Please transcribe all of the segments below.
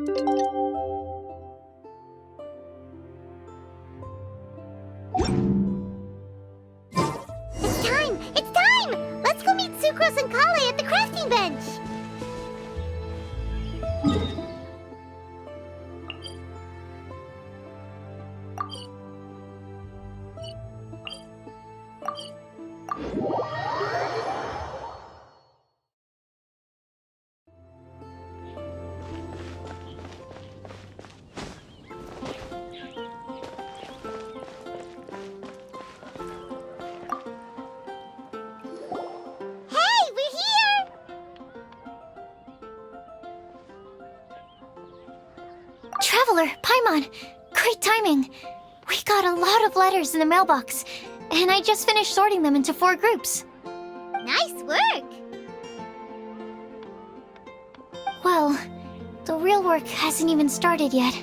It's time! It's time! Let's go meet Sucrose and Kale at the crafting bench! Traveler, Paimon, great timing. We got a lot of letters in the mailbox, and I just finished sorting them into 4 groups. Nice work! Well, the real work hasn't even started yet.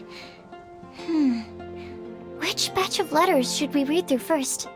Which batch of letters should we read through first?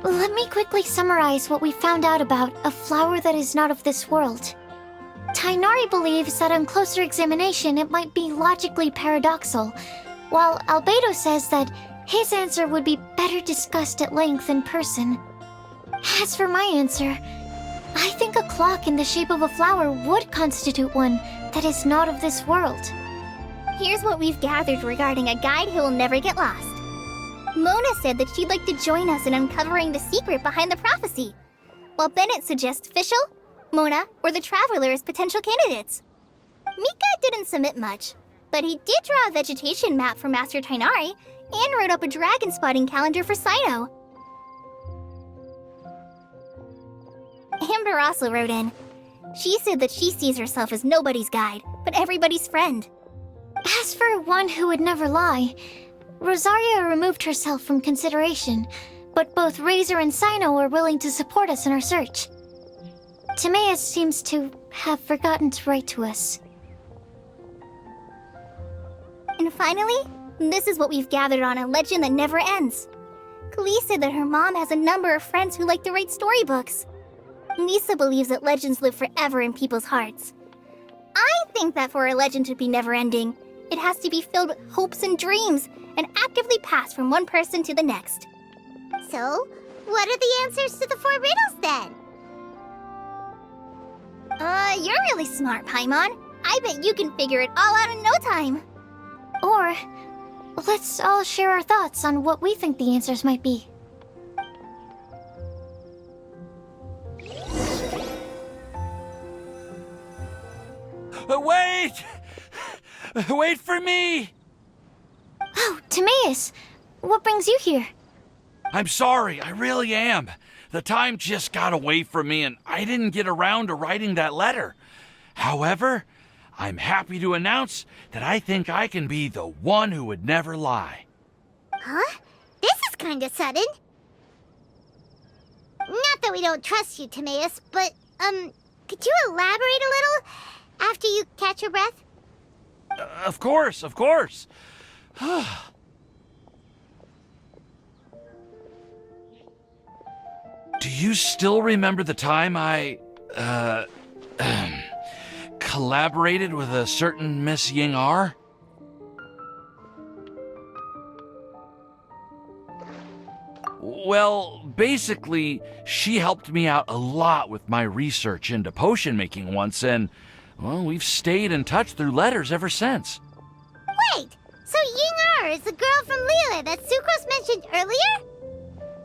Let me quickly summarize what we found out about a flower that is not of this world. Tainari believes that on closer examination it might be logically paradoxal, while Albedo says that his answer would be better discussed at length in person. As for my answer, I think a clock in the shape of a flower would constitute one that is not of this world. Here's what we've gathered regarding a guide who will never get lost. Mona said that she'd like to join us in uncovering the secret behind the prophecy, while Bennett suggests Fischl, Mona, or the Traveler as potential candidates. Mika didn't submit much, but he did draw a vegetation map for Master Tainari and wrote up a dragon spotting calendar for Sino. Amber also wrote in. She said that she sees herself as nobody's guide, but everybody's friend. As for one who would never lie, Rosaria removed herself from consideration, but both Razor and Sino are willing to support us in our search. Timaeus seems to have forgotten to write to us. And finally, this is what we've gathered on a legend that never ends. Klee said that her mom has a number of friends who like to write storybooks. Lisa believes that legends live forever in people's hearts. I think that for a legend to be never-ending, it has to be filled with hopes and dreams and actively passed from one person to the next. So, what are the answers to the 4 riddles then? You're really smart, Paimon. I bet you can figure it all out in no time. Or, let's all share our thoughts on what we think the answers might be. Wait! Wait for me! Oh, Timaeus! What brings you here? I'm sorry, I really am. The time just got away from me and I didn't get around to writing that letter. However, I'm happy to announce that I think I can be the one who would never lie. Huh? This is kinda sudden. Not that we don't trust you, Timaeus, but, could you elaborate a little after you catch your breath? Of course, of course. Do you still remember the time I, collaborated with a certain Miss Ying-ar? Well, basically, she helped me out a lot with my research into potion making once, and, well, we've stayed in touch through letters ever since. Wait, so Ying-ar is the girl from Liyue that Sucrose mentioned earlier?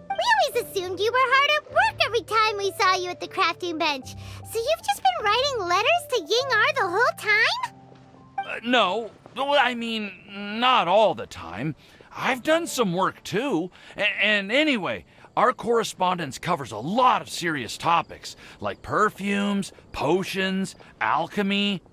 We always assumed you were hard at work every time we saw you at the crafting bench. So you've just been writing letters to Ying-ar the whole time? No, well, I mean, not all the time. I've done some work too. And anyway, our correspondence covers a lot of serious topics, like perfumes, potions, alchemy.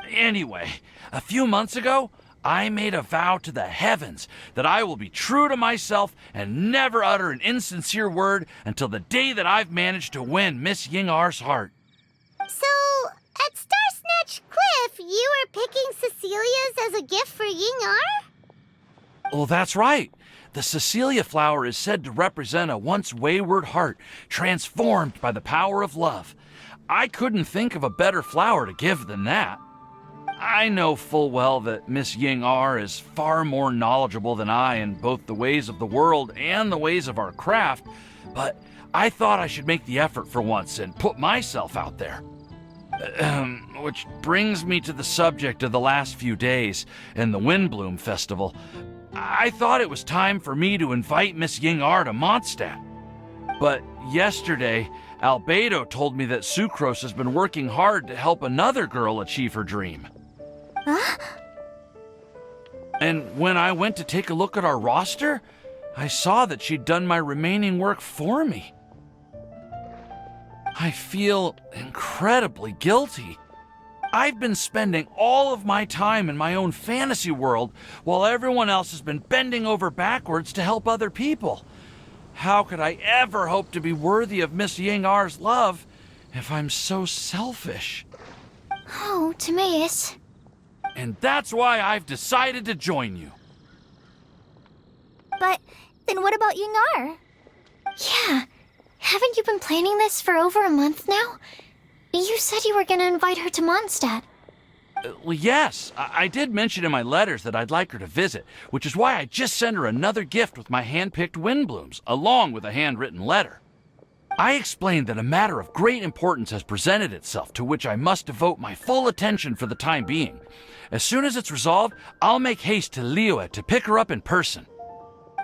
Anyway, a few months ago, I made a vow to the heavens that I will be true to myself and never utter an insincere word until the day that I've managed to win Miss Ying-ar's heart. So, at Star Snatch Cliff, you were picking Cecilia's as a gift for Ying-ar? Well, that's right. The Cecilia flower is said to represent a once wayward heart transformed by the power of love. I couldn't think of a better flower to give than that. I know full well that Miss Ying-ar is far more knowledgeable than I in both the ways of the world and the ways of our craft, but I thought I should make the effort for once and put myself out there. Which brings me to the subject of the last few days and the Windbloom Festival. I thought it was time for me to invite Miss Ying-ar to Mondstadt. But yesterday, Albedo told me that Sucrose has been working hard to help another girl achieve her dream. Huh? And when I went to take a look at our roster, I saw that she'd done my remaining work for me. I feel incredibly guilty. I've been spending all of my time in my own fantasy world while everyone else has been bending over backwards to help other people. How could I ever hope to be worthy of Miss Ying-ar's love if I'm so selfish? Oh, Timaeus. And that's why I've decided to join you. But then what about Ying-ar? Yeah. Haven't you been planning this for over a month now? You said you were gonna invite her to Mondstadt. Well, yes, I did mention in my letters that I'd like her to visit, which is why I just sent her another gift with my hand-picked wind blooms, along with a handwritten letter. I explained that a matter of great importance has presented itself to which I must devote my full attention for the time being. As soon as it's resolved, I'll make haste to Liyue to pick her up in person.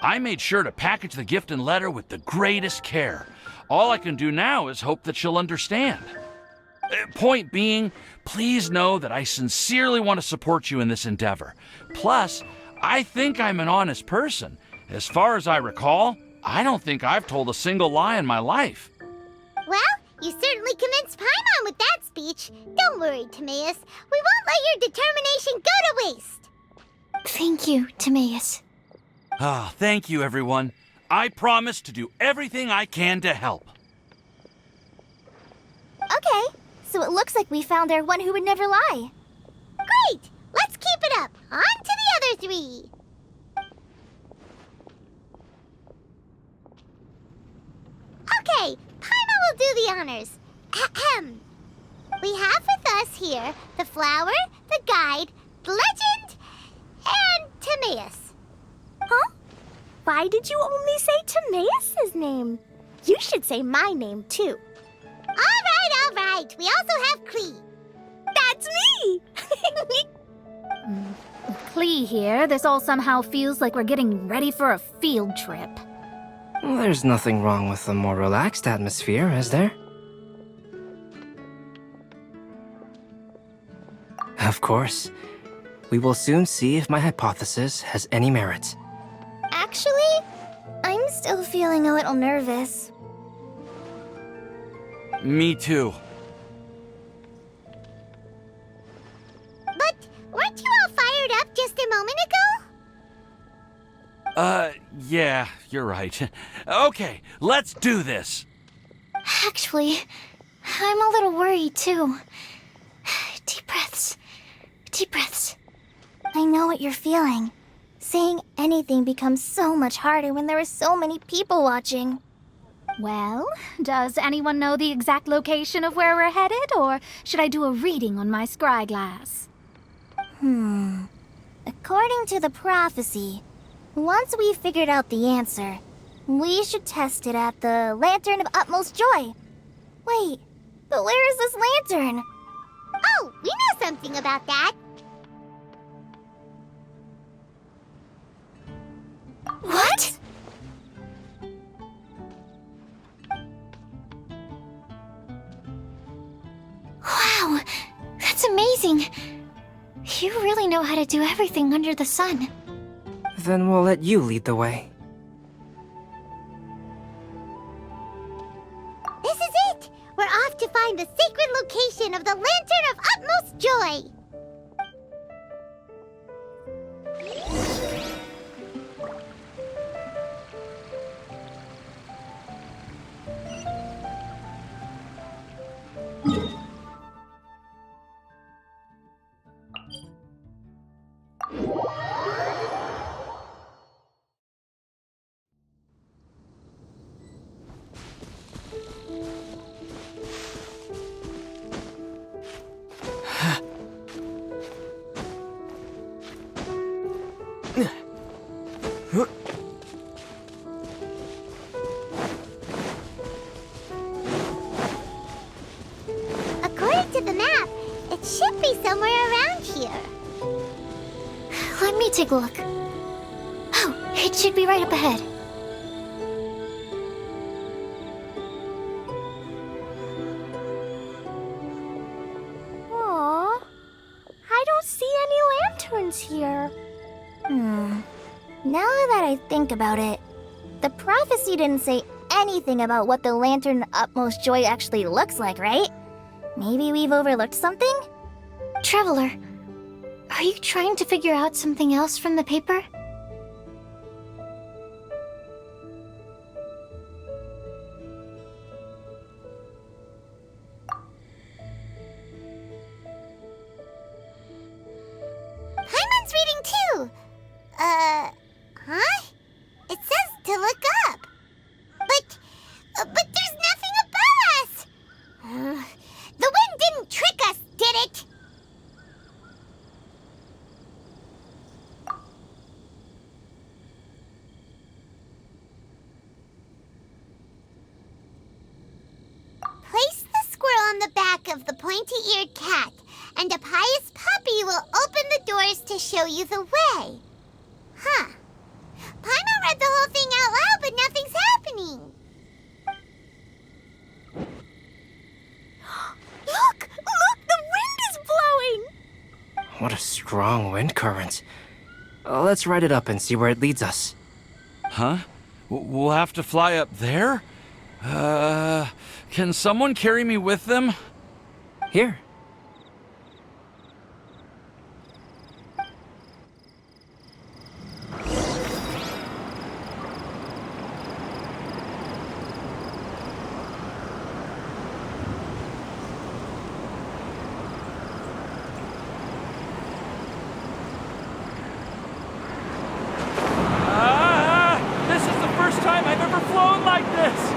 I made sure to package the gift and letter with the greatest care. All I can do now is hope that she'll understand. Point being, please know that I sincerely want to support you in this endeavor. Plus, I think I'm an honest person. As far as I recall, I don't think I've told a single lie in my life. Well, you certainly convinced Paimon with that speech. Don't worry, Timaeus. We won't let your determination go to waste. Thank you, Timaeus. Ah, thank you, everyone. I promise to do everything I can to help. Okay, so it looks like we found our one who would never lie. Great! Let's keep it up. On to the other three. Okay, Paimon will do the honors. Ahem. We have with us here the flower, the guide, the legend, and Timaeus. Huh? Why did you only say Timaeus' name? You should say my name, too. All right. We also have Klee. That's me! Klee here. This all somehow feels like we're getting ready for a field trip. There's nothing wrong with a more relaxed atmosphere, is there? Of course. We will soon see if my hypothesis has any merit. Actually, I'm still feeling a little nervous. Me too. But weren't you all fired up just a moment ago? Yeah, you're right. Okay, let's do this. Actually, I'm a little worried, too. Deep breaths. Deep breaths. I know what you're feeling. Saying anything becomes so much harder when there are so many people watching. Well, does anyone know the exact location of where we're headed, or should I do a reading on my scry glass? According to the prophecy, once we've figured out the answer, we should test it at the Lantern of Utmost Joy. Wait, but where is this lantern? Oh, we know something about that. What? Wow, that's amazing. You really know how to do everything under the sun. Then we'll let you lead the way. This is it! We're off to find the sacred location of the Lantern of Utmost Joy! According to the map, it should be somewhere around here. Let me take a look. Oh, it should be right up ahead. Aw, I don't see any lanterns here. Now that I think about it, the prophecy didn't say anything about what the Lantern of Utmost Joy actually looks like, right? Maybe we've overlooked something? Traveler, are you trying to figure out something else from the paper? Paimon's reading too! Huh? It says to look up. But of the pointy-eared cat, and a pious puppy will open the doors to show you the way. Huh. Paimon read the whole thing out loud, but nothing's happening. Look! Look! The wind is blowing! What a strong wind current. Let's ride it up and see where it leads us. Huh? We'll have to fly up there? Can someone carry me with them? Here. This is the first time I've ever flown like this!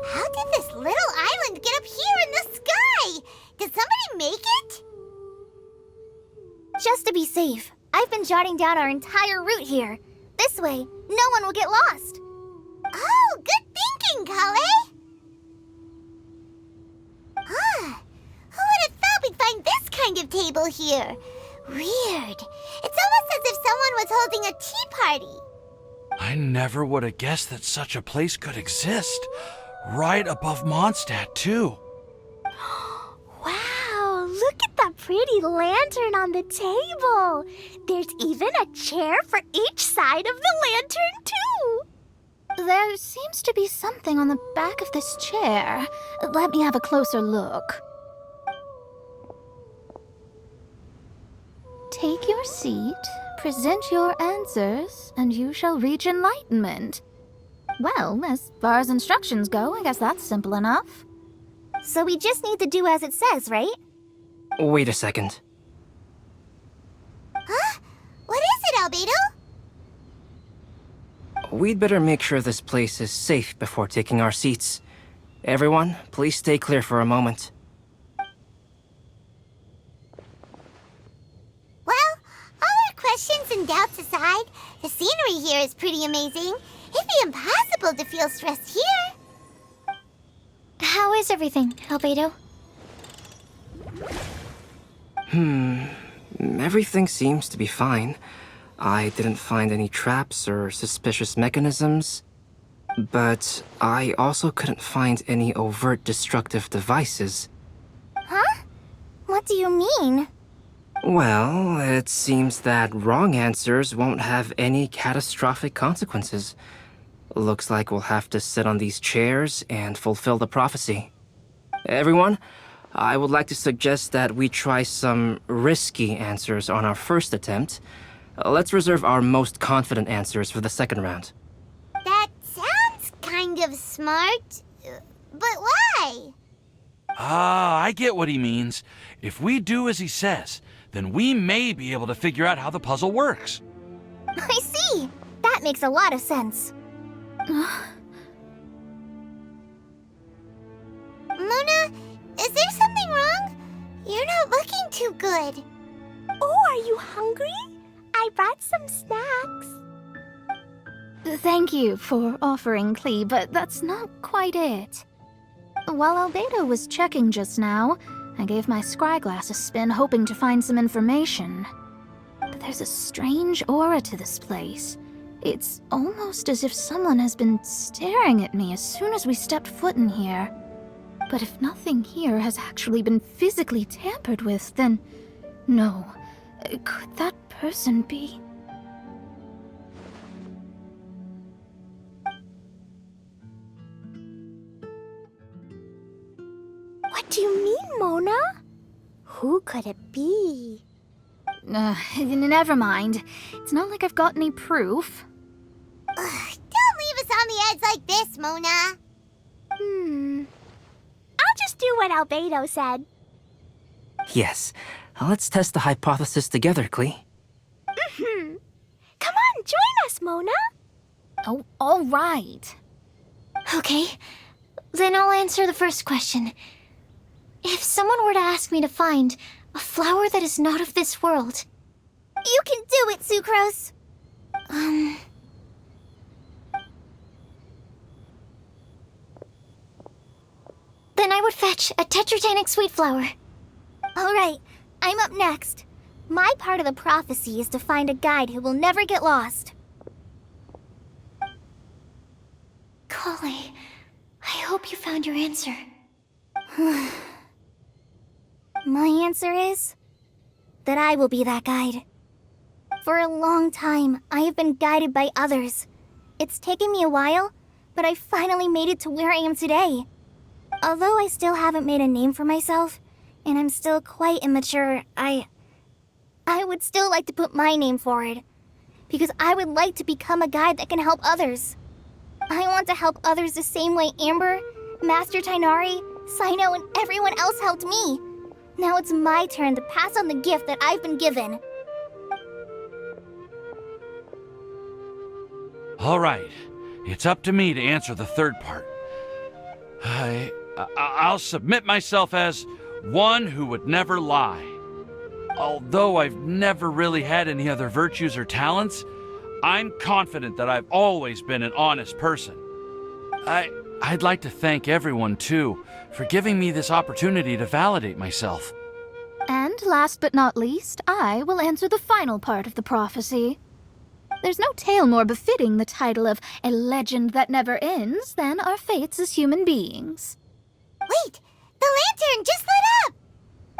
How did this little island get up here in the sky? Did somebody make it? Just to be safe, I've been jotting down our entire route here. This way, no one will get lost. Oh, good thinking, Kale. Huh. Who would have thought we'd find this kind of table here? Weird. It's almost as if someone was holding a tea party. I never would have guessed that such a place could exist. Right above Mondstadt, too. Wow, look at that pretty lantern on the table. There's even a chair for each side of the lantern, too. There seems to be something on the back of this chair. Let me have a closer look. Take your seat, present your answers, and you shall reach enlightenment. Well, as far as instructions go, I guess that's simple enough. So we just need to do as it says, right? Wait a second. Huh? What is it, Albedo? We'd better make sure this place is safe before taking our seats. Everyone, please stay clear for a moment. Well, all our questions and doubts aside, the scenery here is pretty amazing. It'd be impossible to feel stressed here. How is everything, Albedo? Everything seems to be fine. I didn't find any traps or suspicious mechanisms. But I also couldn't find any overt destructive devices. Huh? What do you mean? Well, it seems that wrong answers won't have any catastrophic consequences. Looks like we'll have to sit on these chairs and fulfill the prophecy. Everyone, I would like to suggest that we try some risky answers on our first attempt. Let's reserve our most confident answers for the second round. That sounds kind of smart. But why? I get what he means. If we do as he says, then we may be able to figure out how the puzzle works. I see. That makes a lot of sense. Mona, is there something wrong? You're not looking too good. Oh, are you hungry? I brought some snacks. Thank you for offering, Klee, but that's not quite it. While Albedo was checking just now, I gave my scryglass a spin hoping to find some information. But there's a strange aura to this place. It's almost as if someone has been staring at me as soon as we stepped foot in here. But if nothing here has actually been physically tampered with, then no. Could that person be? What do you mean, Mona? Who could it be? Never mind. It's not like I've got any proof. Don't leave us on the edge like this, Mona. I'll just do what Albedo said. Yes. Let's test the hypothesis together, Klee. Come on, join us, Mona. Oh, all right. Okay, then I'll answer the first question. If someone were to ask me to find a flower that is not of this world, You can do it, Sucrose. then I would fetch a tetratanic sweet flower. All right, I'm up next. My part of the prophecy is to find a guide who will never get lost. Kali, I hope you found your answer. My answer is that I will be that guide. For a long time, I have been guided by others. It's taken me a while, but I finally made it to where I am today. Although I still haven't made a name for myself, and I'm still quite immature, I would still like to put my name forward. Because I would like to become a guide that can help others. I want to help others the same way Amber, Master Tighnari, Cyno, and everyone else helped me. Now it's my turn to pass on the gift that I've been given. All right, it's up to me to answer the third part. I'll submit myself as one who would never lie. Although I've never really had any other virtues or talents, I'm confident that I've always been an honest person. I'd like to thank everyone, too, for giving me this opportunity to validate myself. And last but not least, I will answer the final part of the prophecy. There's no tale more befitting the title of a legend that never ends than our fates as human beings. Wait! The lantern just lit up!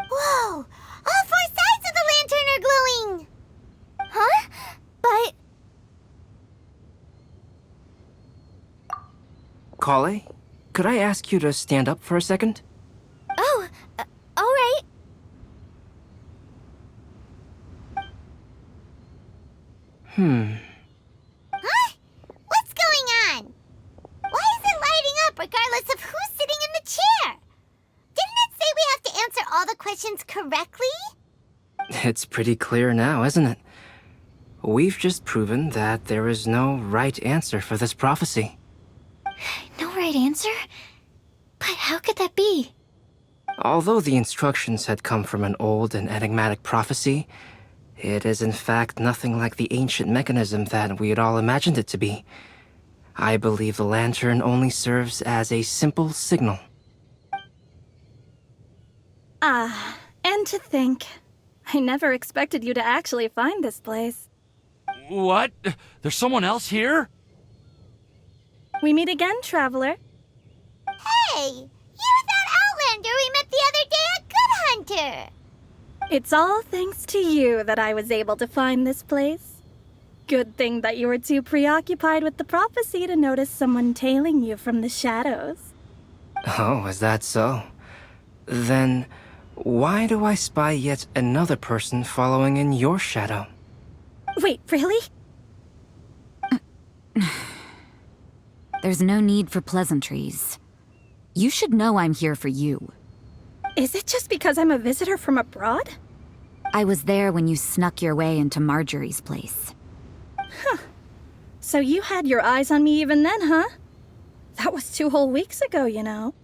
Whoa! All 4 sides of the lantern are glowing! Huh? But... Kale, could I ask you to stand up for a second? Oh, all right. Huh? What's going on? Why is it lighting up regardless of who's sitting in the chair? Didn't it say we have to answer all the questions correctly? It's pretty clear now, isn't it? We've just proven that there is no right answer for this prophecy. No right answer? But how could that be? Although the instructions had come from an old and enigmatic prophecy, it is in fact nothing like the ancient mechanism that we had all imagined it to be. I believe the lantern only serves as a simple signal. And to think, I never expected you to actually find this place. What? There's someone else here? We meet again, traveler. Hey! You're that Outlander we met the other day at Good Hunter! It's all thanks to you that I was able to find this place. Good thing that you were too preoccupied with the prophecy to notice someone tailing you from the shadows. Oh, is that so? Then, why do I spy yet another person following in your shadow? Wait, really? There's no need for pleasantries. You should know I'm here for you. Is it just because I'm a visitor from abroad? I was there when you snuck your way into Marjorie's place. So you had your eyes on me even then, huh? That was 2 whole weeks ago, you know.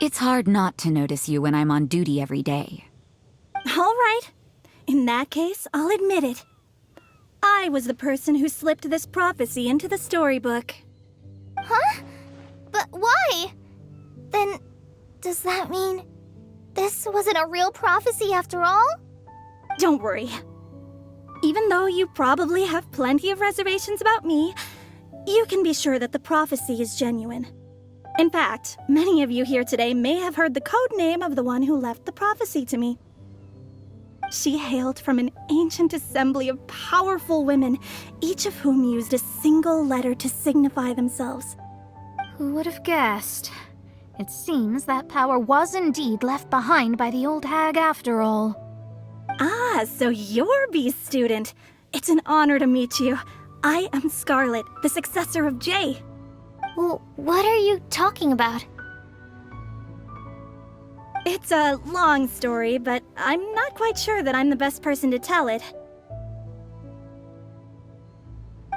It's hard not to notice you when I'm on duty every day. All right. In that case, I'll admit it. I was the person who slipped this prophecy into the storybook. Huh? But why? Then, does that mean this wasn't a real prophecy after all? Don't worry. Even though you probably have plenty of reservations about me, you can be sure that the prophecy is genuine. In fact, many of you here today may have heard the code name of the one who left the prophecy to me. She hailed from an ancient assembly of powerful women, each of whom used a single letter to signify themselves. Who would have guessed? It seems that power was indeed left behind by the old hag after all. Ah, so you're B's student. It's an honor to meet you. I am Scarlet, the successor of Jay. Well, what are you talking about? It's a long story, but I'm not quite sure that I'm the best person to tell it.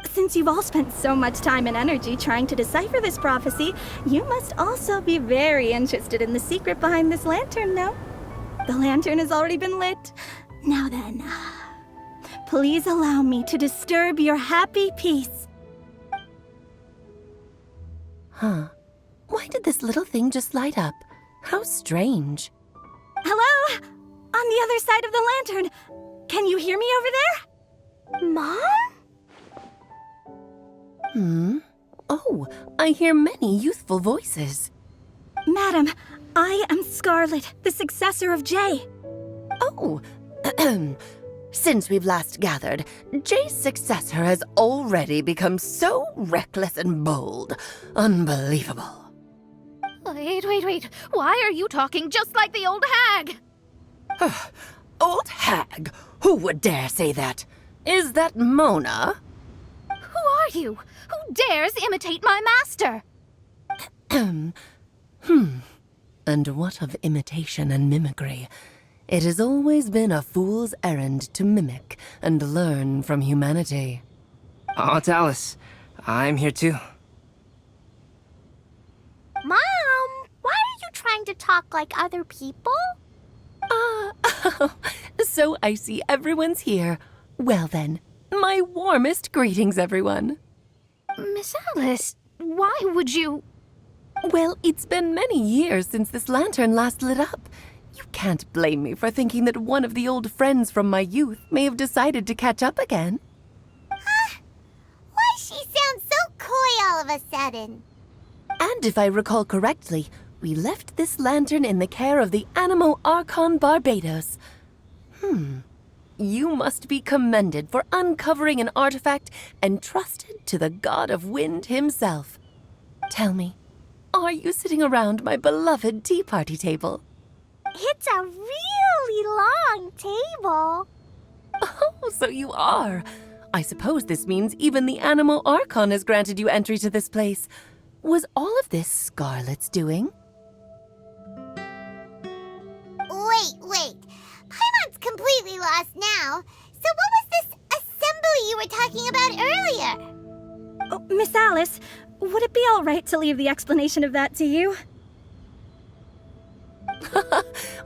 Since you've all spent so much time and energy trying to decipher this prophecy, you must also be very interested in the secret behind this lantern, no? The lantern has already been lit. Now then, please allow me to disturb your happy peace. Huh. Why did this little thing just light up? How strange. Hello? On the other side of the lantern. Can you hear me over there? Mom? Oh, I hear many youthful voices. Madam, I am Scarlet, the successor of Jay. Oh, since we've last gathered, Jay's successor has already become so reckless and bold. Unbelievable. Wait. Why are you talking just like the old hag? Old hag? Who would dare say that? Is that Mona? Who are you? Who dares imitate my master? And what of imitation and mimicry? It has always been a fool's errand to mimic and learn from humanity. Aunt Alice, I'm here too. Mom, why are you trying to talk like other people? So I see everyone's here. Well then, my warmest greetings, everyone. Miss Alice, why would you... Well, it's been many years since this lantern last lit up. You can't blame me for thinking that one of the old friends from my youth may have decided to catch up again. Why she sounds so coy all of a sudden? And if I recall correctly, we left this lantern in the care of the Anemo Archon Barbados. You must be commended for uncovering an artifact entrusted to the god of wind himself. Tell me, are you sitting around my beloved tea party table? It's a really long table. Oh, so you are. I suppose this means even the Anemo Archon has granted you entry to this place. Was all of this Scarlet's doing? Wait. Paimon's completely lost now. So what was this assembly you were talking about earlier? Oh, Miss Alice, would it be all right to leave the explanation of that to you?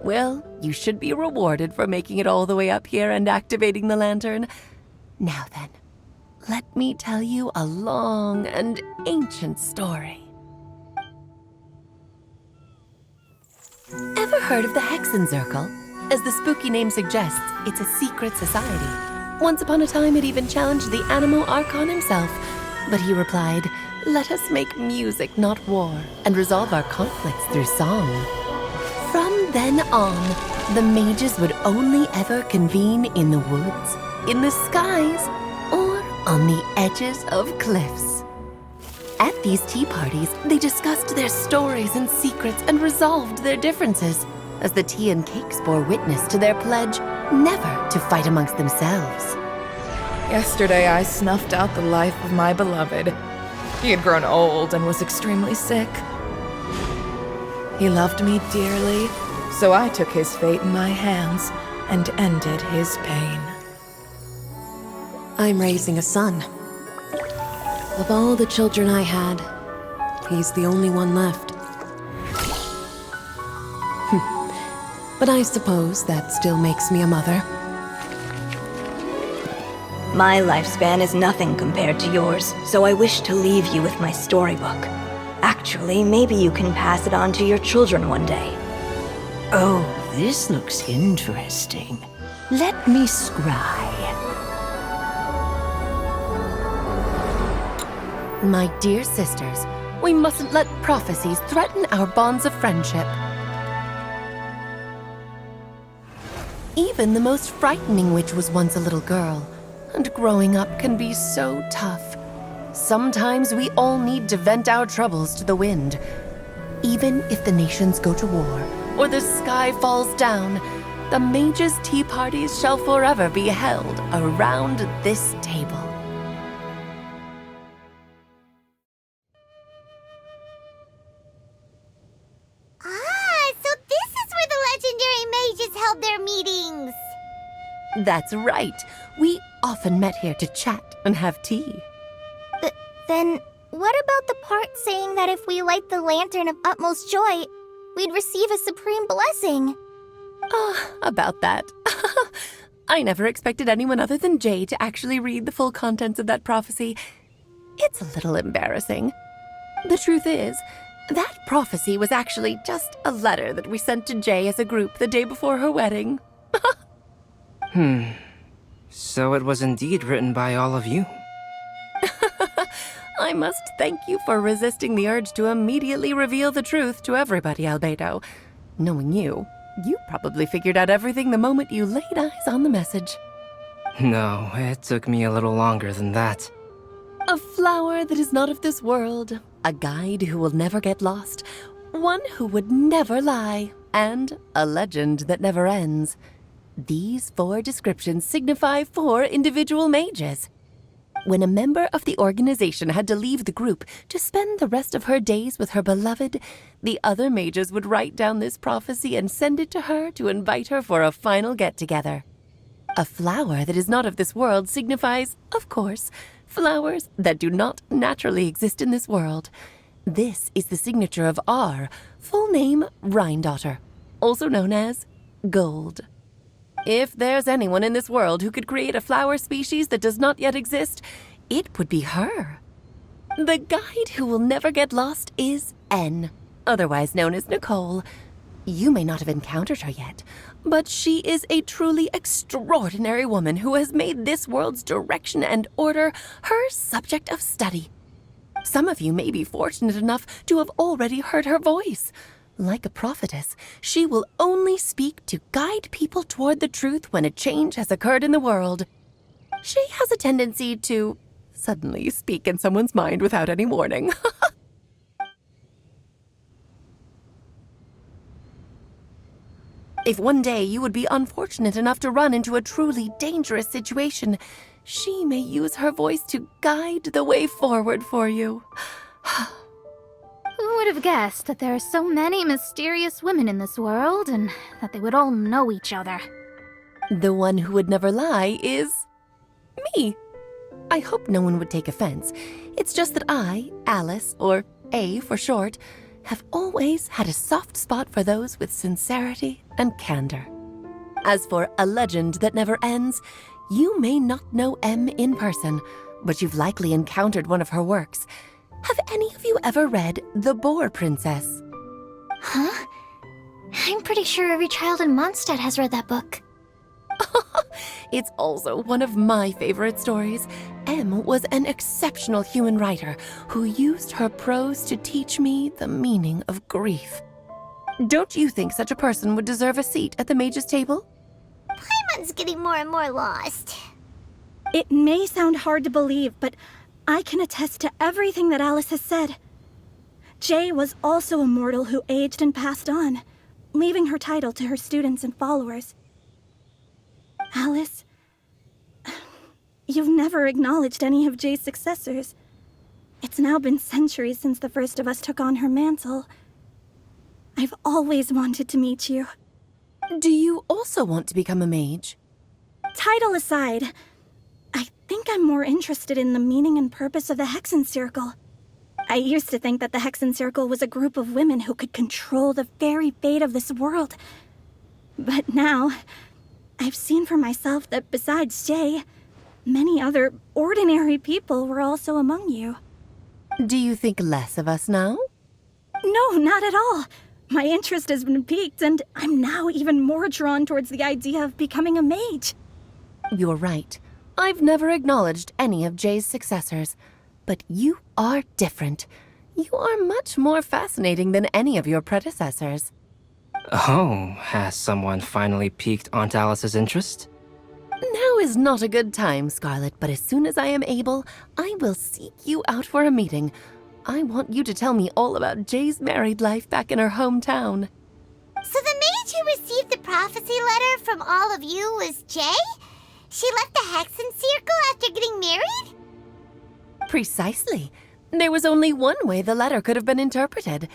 Well, you should be rewarded for making it all the way up here and activating the lantern. Now then, let me tell you a long and ancient story. Ever heard of the Hexenzirkel? As the spooky name suggests, it's a secret society. Once upon a time, it even challenged the Anemo Archon himself. But he replied, "Let us make music, not war, and resolve our conflicts through song." From then on, the mages would only ever convene in the woods, in the skies, or on the edges of cliffs. At these tea parties, they discussed their stories and secrets and resolved their differences, as the tea and cakes bore witness to their pledge never to fight amongst themselves. Yesterday I snuffed out the life of my beloved. He had grown old and was extremely sick. He loved me dearly, so I took his fate in my hands and ended his pain. I'm raising a son. Of all the children I had, he's the only one left. But I suppose that still makes me a mother. My lifespan is nothing compared to yours, so I wish to leave you with my storybook. Actually, maybe you can pass it on to your children one day. Oh, this looks interesting. Let me scry. My dear sisters, we mustn't let prophecies threaten our bonds of friendship. Even the most frightening witch was once a little girl, and growing up can be so tough. Sometimes we all need to vent our troubles to the wind. Even if the nations go to war, or the sky falls down, the mages' tea parties shall forever be held around this table. So this is where the That's right. We often met here to chat and have tea. Then, what about the part saying that if we light the lantern of utmost joy, we'd receive a supreme blessing? About that. I never expected anyone other than Jay to actually read the full contents of that prophecy. It's a little embarrassing. The truth is, that prophecy was actually just a letter that we sent to Jay as a group the day before her wedding. So it was indeed written by all of you. I must thank you for resisting the urge to immediately reveal the truth to everybody, Albedo. Knowing you probably figured out everything the moment you laid eyes on the message. No, it took me a little longer than that. A flower that is not of this world, a guide who will never get lost, one who would never lie, and a legend that never ends. These 4 descriptions signify 4 individual mages. When a member of the organization had to leave the group to spend the rest of her days with her beloved, the other mages would write down this prophecy and send it to her to invite her for a final get-together. A flower that is not of this world signifies, of course, flowers that do not naturally exist in this world. This is the signature of our full name, Rhine-daughter, also known as Gold. If there's anyone in this world who could create a flower species that does not yet exist, it would be her. The guide who will never get lost is N, otherwise known as Nicole. You may not have encountered her yet, but she is a truly extraordinary woman who has made this world's direction and order her subject of study. Some of you may be fortunate enough to have already heard her voice. Like a prophetess, she will only speak to guide people toward the truth when a change has occurred in the world. She has a tendency to suddenly speak in someone's mind without any warning. If one day you would be unfortunate enough to run into a truly dangerous situation, she may use her voice to guide the way forward for you. Who would have guessed that there are so many mysterious women in this world and that they would all know each other? The one who would never lie is me. I hope no one would take offense. It's just that I, Alice, or A for short, have always had a soft spot for those with sincerity and candor. As for a legend that never ends, you may not know M in person, but you've likely encountered one of her works. Have any of you ever read The Boar Princess? Huh? I'm pretty sure every child in Mondstadt has read that book. It's also one of my favorite stories. M was an exceptional human writer who used her prose to teach me the meaning of grief. Don't you think such a person would deserve a seat at the mage's table? Paimon's getting more and more lost. It may sound hard to believe, but I can attest to everything that Alice has said. Jay was also a mortal who aged and passed on, leaving her title to her students and followers. Alice, you've never acknowledged any of Jay's successors. It's now been centuries since the first of us took on her mantle. I've always wanted to meet you. Do you also want to become a mage? Title aside, I think I'm more interested in the meaning and purpose of the Hexen Circle. I used to think that the Hexen Circle was a group of women who could control the very fate of this world. But now, I've seen for myself that besides Jay, many other ordinary people were also among you. Do you think less of us now? No, not at all. My interest has been piqued, and I'm now even more drawn towards the idea of becoming a mage. You're right. I've never acknowledged any of Jay's successors, but you are different. You are much more fascinating than any of your predecessors. Oh, has someone finally piqued Aunt Alice's interest? Now is not a good time, Scarlet, but as soon as I am able, I will seek you out for a meeting. I want you to tell me all about Jay's married life back in her hometown. So the mage who received the prophecy letter from all of you was Jay? She left the Hexen Circle after getting married? Precisely. There was only one way the letter could have been interpreted.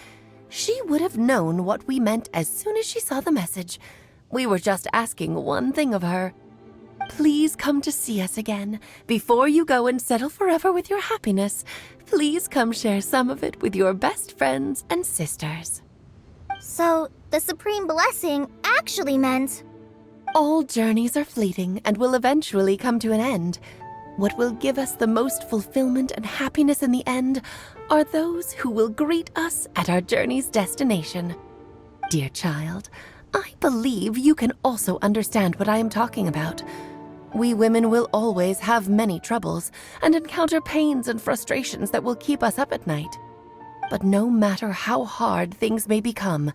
She would have known what we meant as soon as she saw the message. We were just asking one thing of her. Please come to see us again. Before you go and settle forever with your happiness, please come share some of it with your best friends and sisters. So, the supreme blessing actually meant... All journeys are fleeting and will eventually come to an end. What will give us the most fulfillment and happiness in the end are those who will greet us at our journey's destination. Dear child, I believe you can also understand what I am talking about. We women will always have many troubles and encounter pains and frustrations that will keep us up at night. But no matter how hard things may become,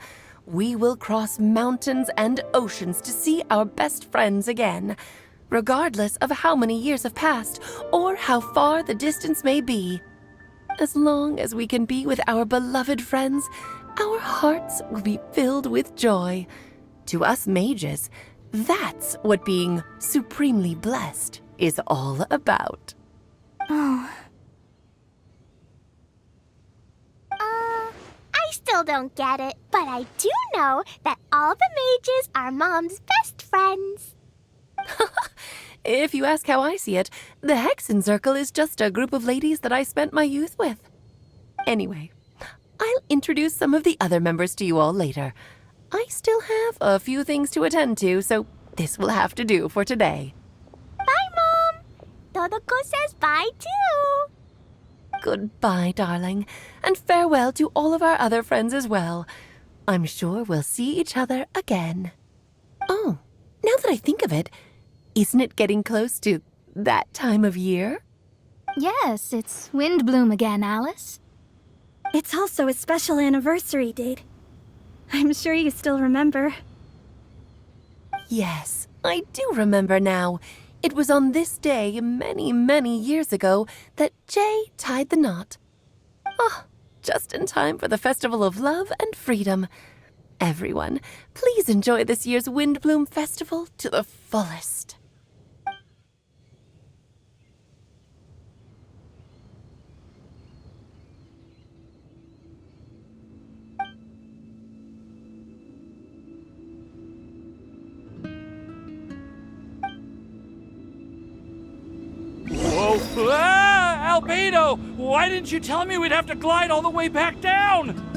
we will cross mountains and oceans to see our best friends again, regardless of how many years have passed or how far the distance may be. As long as we can be with our beloved friends, our hearts will be filled with joy. To us mages, that's what being supremely blessed is all about. Oh. I still don't get it, but I do know that all the mages are Mom's best friends. If you ask how I see it, the Hexen Circle is just a group of ladies that I spent my youth with. Anyway, I'll introduce some of the other members to you all later. I still have a few things to attend to, so this will have to do for today. Bye, Mom! Todoko says bye, too! Goodbye, darling, and farewell to all of our other friends as well. I'm sure we'll see each other again. Oh, now that I think of it, isn't it getting close to that time of year? Yes, it's wind bloom again, Alice. It's also a special anniversary date. I'm sure you still remember. Yes, I do remember now. It was on this day many, many years ago that Jay tied the knot. Ah, just in time for the Festival of Love and Freedom. Everyone, please enjoy this year's Windbloom Festival to the fullest. Whoa! Ah, Albedo! Why didn't you tell me we'd have to glide all the way back down?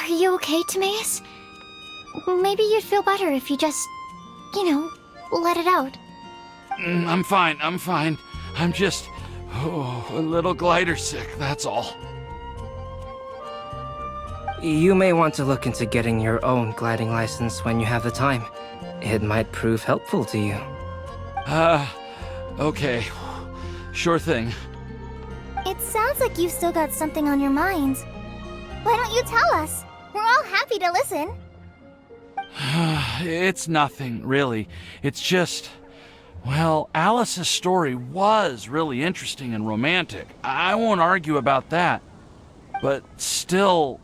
Are you okay, Timaeus? Maybe you'd feel better if you just, let it out. I'm fine. I'm just a little glider sick, that's all. You may want to look into getting your own gliding license when you have the time. It might prove helpful to you. Okay. Sure thing. It sounds like you've still got something on your mind. Why don't you tell us? We're all happy to listen. It's nothing, really. It's just... Well, Alice's story was really interesting and romantic. I won't argue about that. But still,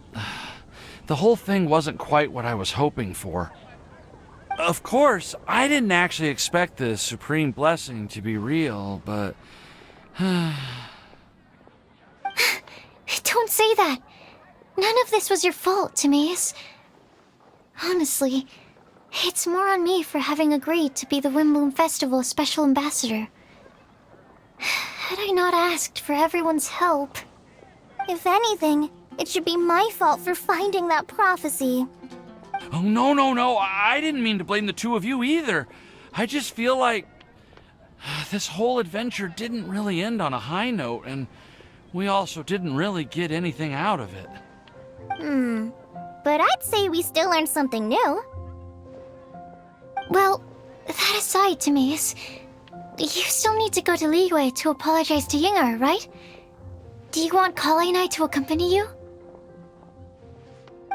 the whole thing wasn't quite what I was hoping for. Of course, I didn't actually expect the supreme blessing to be real, but... Don't say that. None of this was your fault, Timaeus. Honestly, it's more on me for having agreed to be the Windbloom Festival Special Ambassador. Had I not asked for everyone's help... If anything, it should be my fault for finding that prophecy. Oh, no. I didn't mean to blame the two of you either. I just feel like this whole adventure didn't really end on a high note, and we also didn't really get anything out of it. But I'd say we still learned something new. Well, that aside, Timaeus, you still need to go to Liyue to apologize to Yingar, right? Do you want Kali and I to accompany you?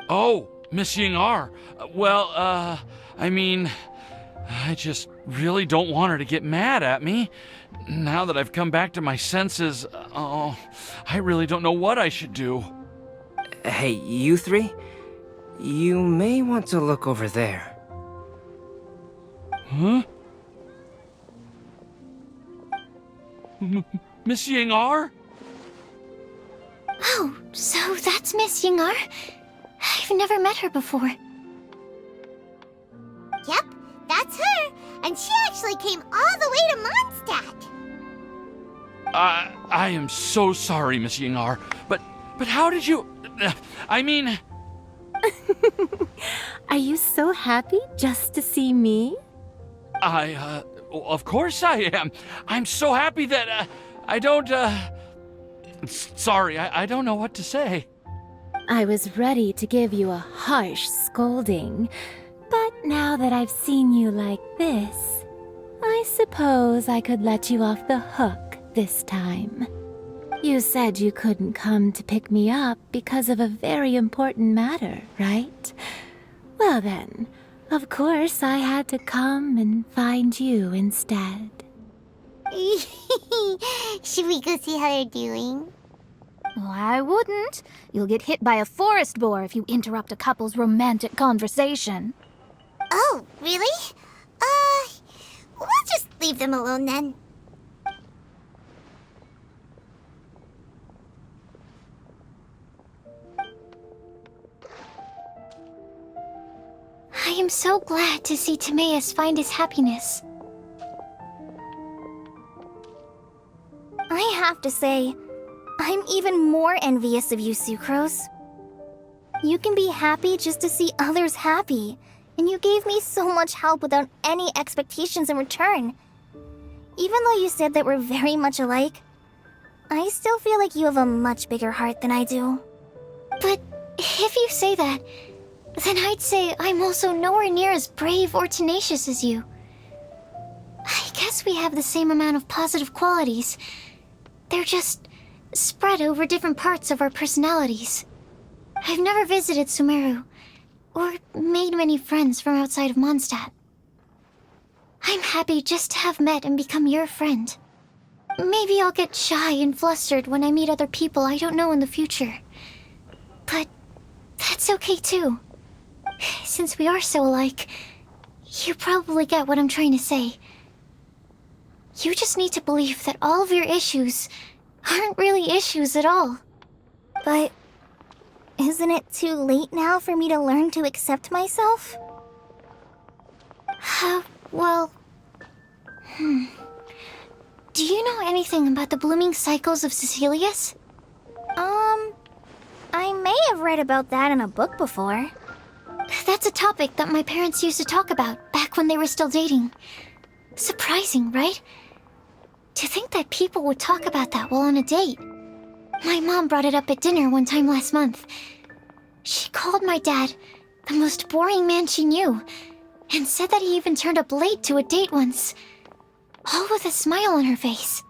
Oh, Miss Yingar. Well, I mean, I just really don't want her to get mad at me. Now that I've come back to my senses, I really don't know what I should do. Hey, you three? You may want to look over there. Huh? Miss Yingar? Oh, so that's Miss Yingar? I've never met her before. Yep, that's her. And she actually came all the way to Mondstadt. I am so sorry, Miss Yingar, but how did you... I mean... Are you so happy just to see me? Of course I am. I'm so happy that, I don't, Sorry, I don't know what to say. I was ready to give you a harsh scolding, but now that I've seen you like this, I suppose I could let you off the hook this time. You said you couldn't come to pick me up because of a very important matter, right? Well then, of course I had to come and find you instead. Should we go see how they're doing? Well, I wouldn't. You'll get hit by a forest boar if you interrupt a couple's romantic conversation. Oh, really? We'll just leave them alone then. I am so glad to see Timaeus find his happiness. I have to say, I'm even more envious of you, Sucrose. You can be happy just to see others happy, and you gave me so much help without any expectations in return. Even though you said that we're very much alike, I still feel like you have a much bigger heart than I do. But if you say that, then I'd say I'm also nowhere near as brave or tenacious as you. I guess we have the same amount of positive qualities. They're just spread over different parts of our personalities. I've never visited Sumeru, or made many friends from outside of Mondstadt. I'm happy just to have met and become your friend. Maybe I'll get shy and flustered when I meet other people I don't know in the future. But that's okay too. Since we are so alike, you probably get what I'm trying to say. You just need to believe that all of your issues aren't really issues at all. But isn't it too late now for me to learn to accept myself? Well... Do you know anything about the blooming cycles of Cecilius? I may have read about that in a book before. That's a topic that my parents used to talk about back when they were still dating. Surprising, right? To think that people would talk about that while on a date. My mom brought it up at dinner one time last month. She called my dad the most boring man she knew, and said that he even turned up late to a date once, all with a smile on her face.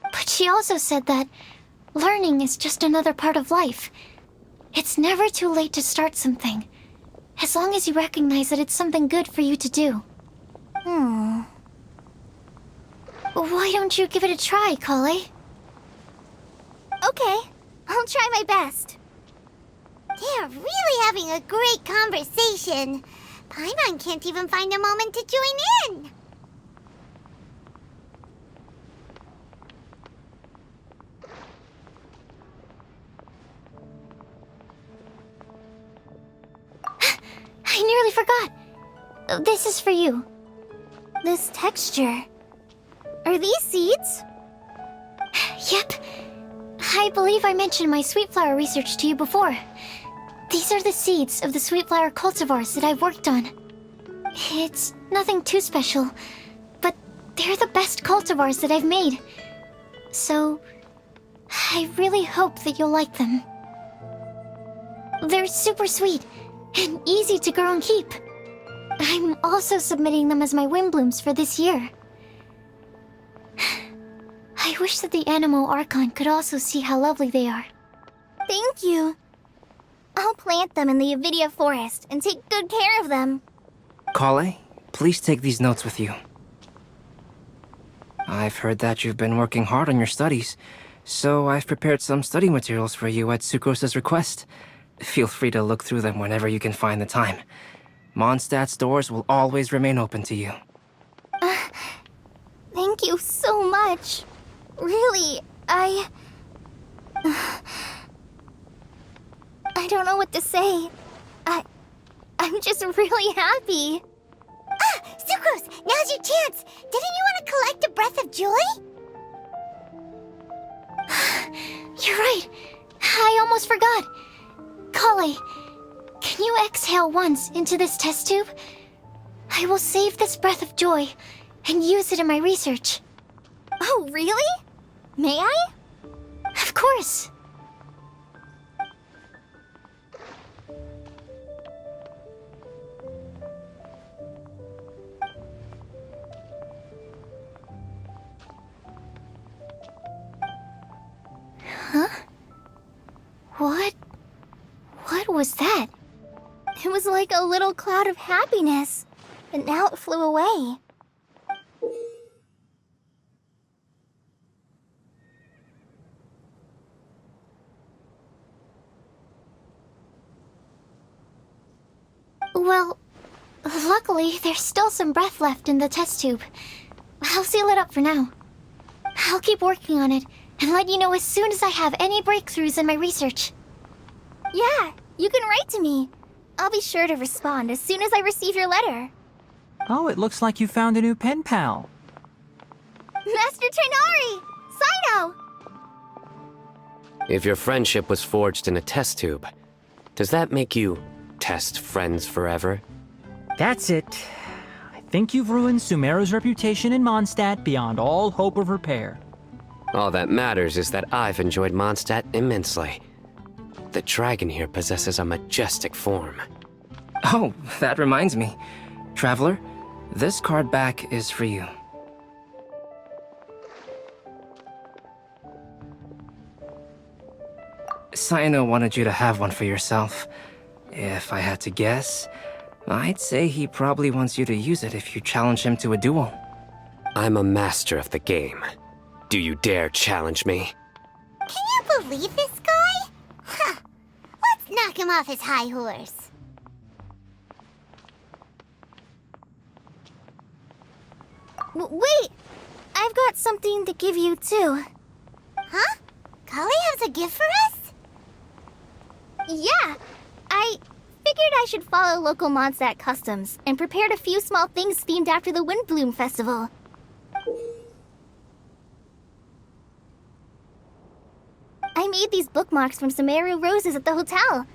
But she also said that learning is just another part of life. It's never too late to start something, as long as you recognize that it's something good for you to do. Why don't you give it a try, Kale? Okay, I'll try my best. They're really having a great conversation. Paimon can't even find a moment to join in. I nearly forgot. This is for you. This texture. Are these seeds? Yep. I believe I mentioned my sweet flower research to you before. These are the seeds of the sweet flower cultivars that I've worked on. It's nothing too special, but they're the best cultivars that I've made. So, I really hope that you'll like them. They're super sweet and easy to grow and keep. I'm also submitting them as my windblooms for this year. I wish that the Anemo Archon could also see how lovely they are. Thank you. I'll plant them in the Avidia forest and take good care of them. Kale, please take these notes with you. I've heard that you've been working hard on your studies, so I've prepared some study materials for you at Sucrose's request. Feel free to look through them whenever you can find the time. Mondstadt's doors will always remain open to you. Thank you so much. Really, I don't know what to say. I'm just really happy. Ah, Sucrose, now's your chance. Didn't you want to collect a breath of joy? You're right. I almost forgot. Kale, can you exhale once into this test tube? I will save this breath of joy and use it in my research. Oh, really? May I? Of course. Huh? What was that? It was like a little cloud of happiness, but now it flew away. Well, luckily, there's still some breath left in the test tube. I'll seal it up for now. I'll keep working on it and let you know as soon as I have any breakthroughs in my research. Yeah, you can write to me. I'll be sure to respond as soon as I receive your letter. Oh, it looks like you found a new pen pal. Master Tainari! Sino! If your friendship was forged in a test tube, does that make you test friends forever? That's it. I think you've ruined Sumeru's reputation in Mondstadt beyond all hope of repair. All that matters is that I've enjoyed Mondstadt immensely. The dragon here possesses a majestic form. Oh, that reminds me. Traveler, this card back is for you. Sino wanted you to have one for yourself. If I had to guess, I'd say he probably wants you to use it if you challenge him to a duel. I'm a master of the game. Do you dare challenge me? Can you believe this guy? Huh. Let's knock him off his high horse. Wait! I've got something to give you, too. Huh? Kale has a gift for us? Yeah! I figured I should follow local Mondstadt customs and prepared a few small things themed after the Windbloom Festival. I made these bookmarks from Sumeru roses at the hotel.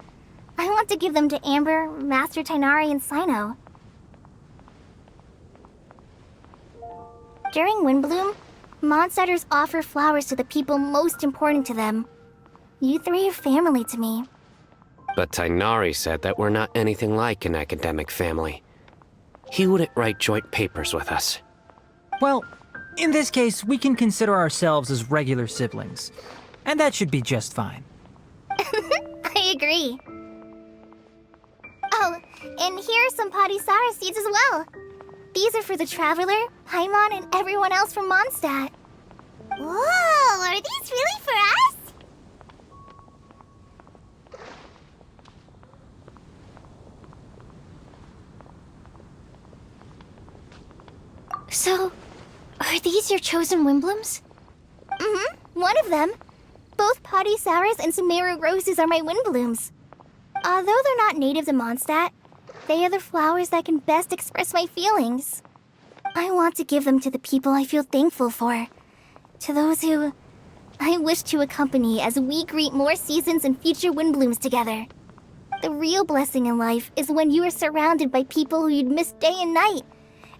I want to give them to Amber, Master Tainari, and Sino. During Windbloom, Mondstadters offer flowers to the people most important to them. You three are family to me. But Tainari said that we're not anything like an academic family. He wouldn't write joint papers with us. Well, in this case, we can consider ourselves as regular siblings. And that should be just fine. I agree. Oh, and here are some Padisara seeds as well. These are for the Traveler, Paimon, and everyone else from Mondstadt. Whoa, are these really for us? So, are these your chosen Windblooms? Mm-hmm, one of them. Both Padisaras and Sumeru roses are my Windblooms. Although they're not native to Mondstadt, they are the flowers that can best express my feelings. I want to give them to the people I feel thankful for. To those who I wish to accompany as we greet more seasons and future Windblooms together. The real blessing in life is when you are surrounded by people who you'd miss day and night,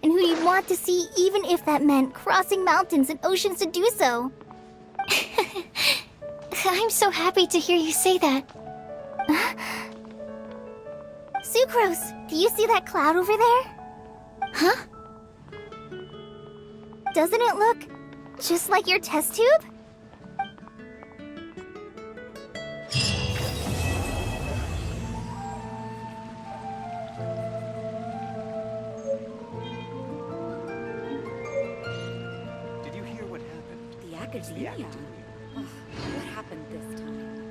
and who you'd want to see even if that meant crossing mountains and oceans to do so. I'm so happy to hear you say that. Sucrose, do you see that cloud over there? Huh? Doesn't it look just like your test tube? Did you hear what happened? The academia? Ugh, what happened this time?